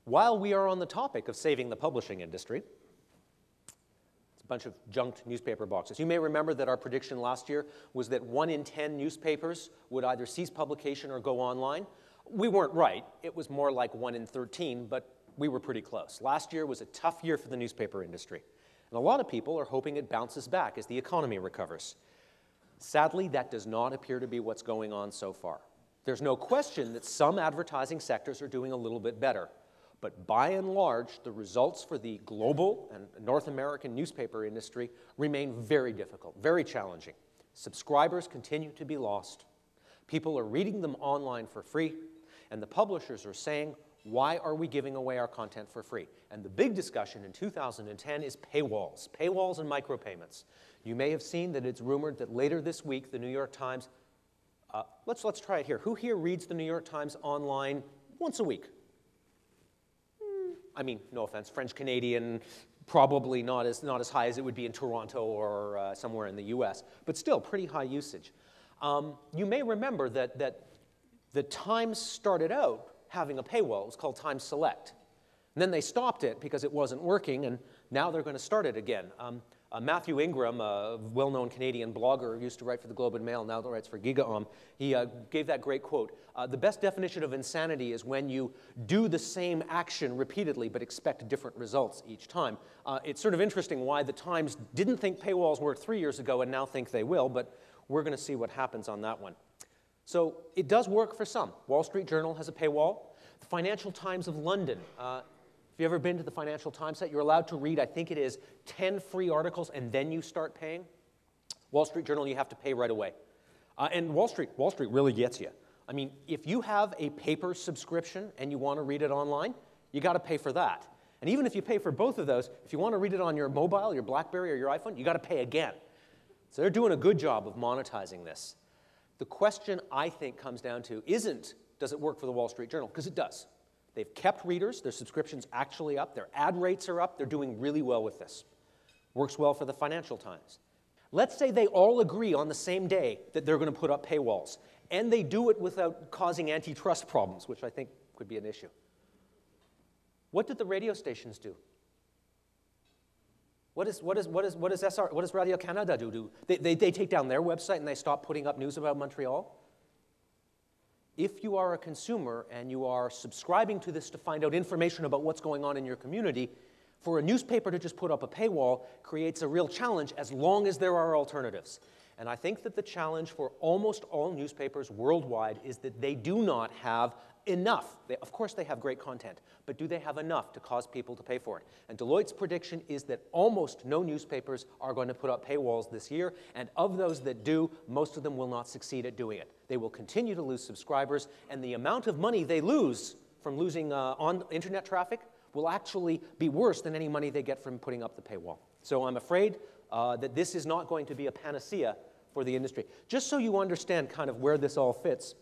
While we are on the topic of saving the publishing industry, it's a bunch of junked newspaper boxes. You may remember that our prediction last year was that 1 in 10 newspapers would either cease publication or go online. We weren't right. It was more like 1 in 13, but we were pretty close. Last year was a tough year for the newspaper industry. And a lot of people are hoping it bounces back as the economy recovers. Sadly, that does not appear to be what's going on so far. There's no question that some advertising sectors are doing a little bit better. But by and large, the results for the global and North American newspaper industry remain very difficult, very challenging. Subscribers continue to be lost. People are reading them online for free, and the publishers are saying, why are we giving away our content for free? And the big discussion in 2010 is paywalls and micropayments. You may have seen that it's rumored that later this week, the New York Times, let's try it here. Who here reads the New York Times online once a week? I mean, no offense, French-Canadian, probably not as high as it would be in Toronto or somewhere in the US, but still pretty high usage. You may remember that the Times started out having a paywall. It was called Times Select. And then they stopped it because it wasn't working, and now they're going to start it again. Matthew Ingram, a well-known Canadian blogger who used to write for the Globe and Mail, now writes for GigaOM, he gave that great quote. The best definition of insanity is when you do the same action repeatedly but expect different results each time. It's sort of interesting why the Times didn't think paywalls worked 3 years ago and now think they will, but we're going to see what happens on that one. So it does work for some. Wall Street Journal has a paywall. The Financial Times of London, if you've ever been to the Financial Times site, you're allowed to read, I think it is, 10 free articles, and then you start paying. Wall Street Journal, you have to pay right away. And Wall Street really gets you. I mean, if you have a paper subscription and you want to read it online, you got to pay for that. And even if you pay for both of those, if you want to read it on your mobile, your BlackBerry, or your iPhone, you got to pay again. So they're doing a good job of monetizing this. The question, I think, comes down to isn't, does it work for the Wall Street Journal? Because it does. They've kept readers, their subscription's actually up, their ad rates are up, they're doing really well with this. Works well for the Financial Times. Let's say they all agree on the same day that they're going to put up paywalls, and they do it without causing antitrust problems, which I think could be an issue. What did the radio stations do? What does Radio Canada do? They take down their website and they stop putting up news about Montreal? If you are a consumer and you are subscribing to this to find out information about what's going on in your community, for a newspaper to just put up a paywall creates a real challenge as long as there are alternatives. And I think that the challenge for almost all newspapers worldwide is that they do not have enough. Of course they have great content, but do they have enough to cause people to pay for it? And Deloitte's prediction is that almost no newspapers are going to put up paywalls this year, and of those that do, most of them will not succeed at doing it. They will continue to lose subscribers, and the amount of money they lose from losing on internet traffic will actually be worse than any money they get from putting up the paywall. So I'm afraid that this is not going to be a panacea for the industry. Just so you understand kind of where this all fits,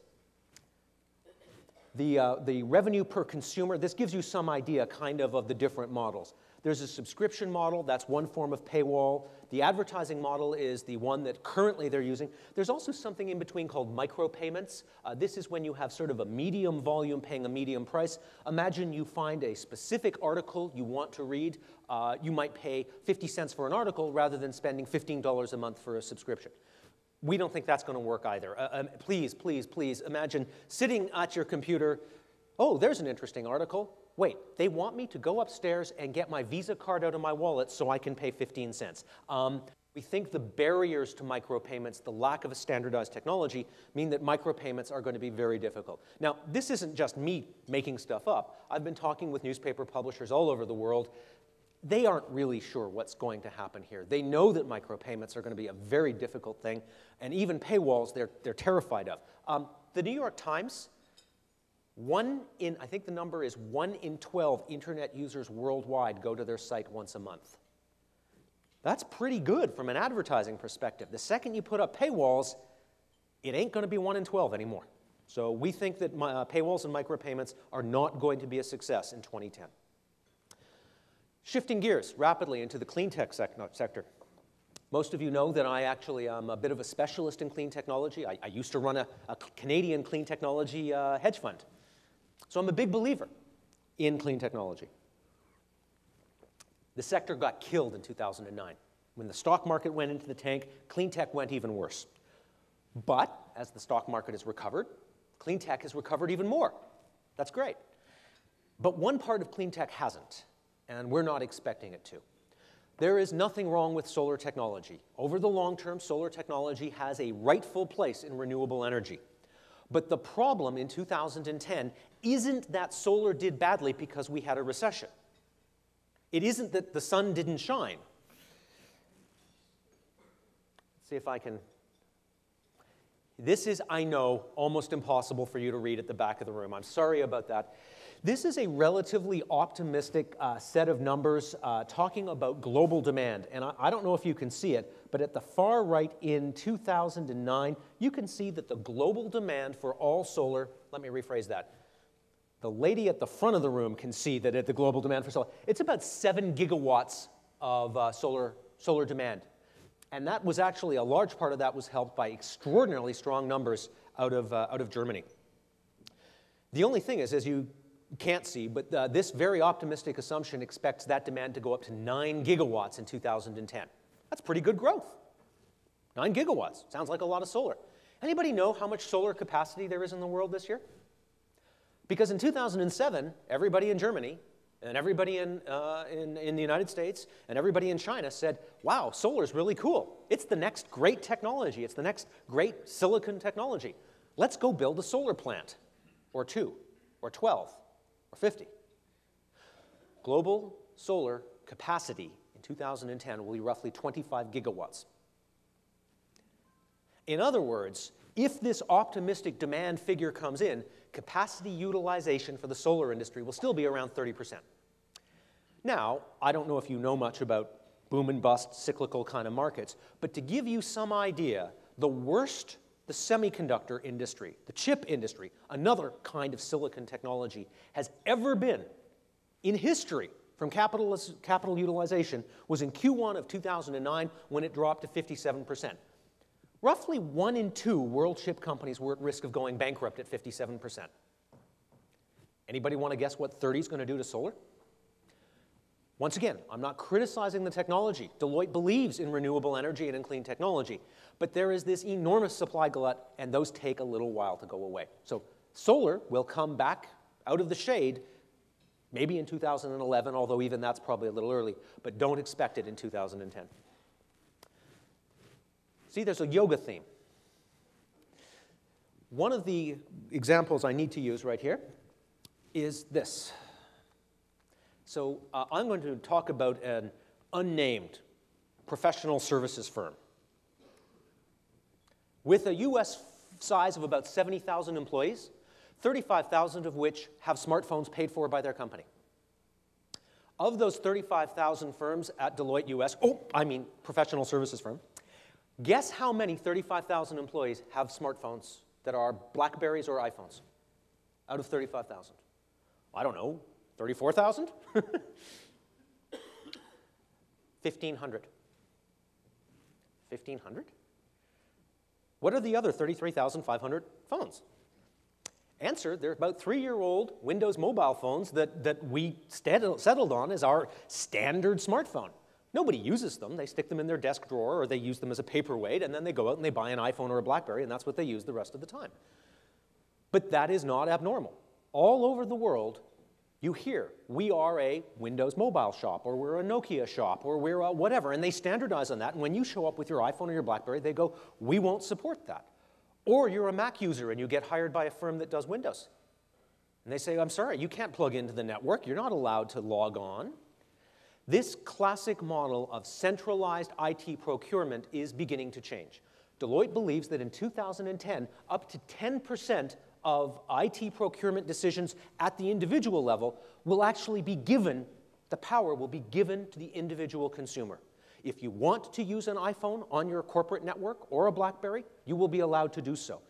the revenue per consumer, this gives you some idea kind of the different models. There's a subscription model, that's one form of paywall. The advertising model is the one that currently they're using. There's also something in between called micropayments. This is when you have sort of a medium volume paying a medium price. Imagine you find a specific article you want to read. You might pay 50 cents for an article rather than spending $15 a month for a subscription. We don't think that's going to work either. Please, please, please imagine sitting at your computer. Oh, there's an interesting article. Wait, they want me to go upstairs and get my Visa card out of my wallet so I can pay 15 cents. We think the barriers to micropayments, the lack of a standardized technology, mean that micropayments are going to be very difficult. Now, this isn't just me making stuff up. I've been talking with newspaper publishers all over the world. They aren't really sure what's going to happen here. They know that micropayments are going to be a very difficult thing, and even paywalls they're terrified of. The New York Times, I think the number is 1 in 12 internet users worldwide go to their site once a month. That's pretty good from an advertising perspective. The second you put up paywalls, it ain't going to be 1 in 12 anymore. So we think that paywalls and micropayments are not going to be a success in 2010. Shifting gears rapidly into the CleanTech sector. Most of you know that I actually am a bit of a specialist in clean technology. I used to run a Canadian clean technology hedge fund. So I'm a big believer in clean technology. The sector got killed in 2009. When the stock market went into the tank, clean tech went even worse. But as the stock market has recovered, clean tech has recovered even more. That's great. But one part of clean tech hasn't, and we're not expecting it to. There is nothing wrong with solar technology. Over the long term, solar technology has a rightful place in renewable energy. But the problem in 2010 isn't that solar did badly because we had a recession. It isn't that the sun didn't shine. Let's see if I can. This is, I know, almost impossible for you to read at the back of the room. I'm sorry about that. This is a relatively optimistic set of numbers talking about global demand. And I don't know if you can see it, but at the far right in 2009, you can see that the global demand for all solar, let me rephrase that. The lady at the front of the room can see that at the global demand for solar, it's about 7 gigawatts of solar demand. And that was actually, a large part of that was helped by extraordinarily strong numbers out of Germany. The only thing is, as you can't see, but this very optimistic assumption expects that demand to go up to 9 gigawatts in 2010. That's pretty good growth. 9 gigawatts. Sounds like a lot of solar. Anybody know how much solar capacity there is in the world this year? Because in 2007, everybody in Germany and everybody in the United States and everybody in China said, wow, solar is really cool. It's the next great technology. It's the next great silicon technology. Let's go build a solar plant, or 2, or 12, or 50. Global solar capacity in 2010 will be roughly 25 gigawatts. In other words, if this optimistic demand figure comes in, capacity utilization for the solar industry will still be around 30%. Now, I don't know if you know much about boom and bust, cyclical kind of markets, but to give you some idea, the worst the semiconductor industry, the chip industry, another kind of silicon technology, has ever been in history from capital utilization was in Q1 of 2009 when it dropped to 57%. Roughly 1 in 2 world chip companies were at risk of going bankrupt at 57%. Anybody want to guess what 30 is going to do to solar? Once again, I'm not criticizing the technology. Deloitte believes in renewable energy and in clean technology. But there is this enormous supply glut, and those take a little while to go away. So solar will come back out of the shade maybe in 2011, although even that's probably a little early. But don't expect it in 2010. See, there's a yoga theme. One of the examples I need to use right here is this. So I'm going to talk about an unnamed professional services firm with a US size of about 70,000 employees, 35,000 of which have smartphones paid for by their company. Of those 35,000 firms at Deloitte US, professional services firm, guess how many 35,000 employees have smartphones that are BlackBerries or iPhones out of 35,000? I don't know, 34,000? 1,500. 1,500? What are the other 33,500 phones? Answer, they're about 3-year-old Windows mobile phones that we settled on as our standard smartphone. Nobody uses them. They stick them in their desk drawer or they use them as a paperweight, and then they go out and they buy an iPhone or a BlackBerry, and that's what they use the rest of the time. But that is not abnormal. All over the world, you hear, we are a Windows mobile shop, or we're a Nokia shop, or we're a whatever, and they standardize on that, and when you show up with your iPhone or your BlackBerry, they go, we won't support that. Or you're a Mac user and you get hired by a firm that does Windows. And they say, I'm sorry, you can't plug into the network, you're not allowed to log on. This classic model of centralized IT procurement is beginning to change. Deloitte believes that in 2010, up to 10% of IT procurement decisions at the individual level will actually be given, the power will be given to the individual consumer. If you want to use an iPhone on your corporate network or a BlackBerry, you will be allowed to do so.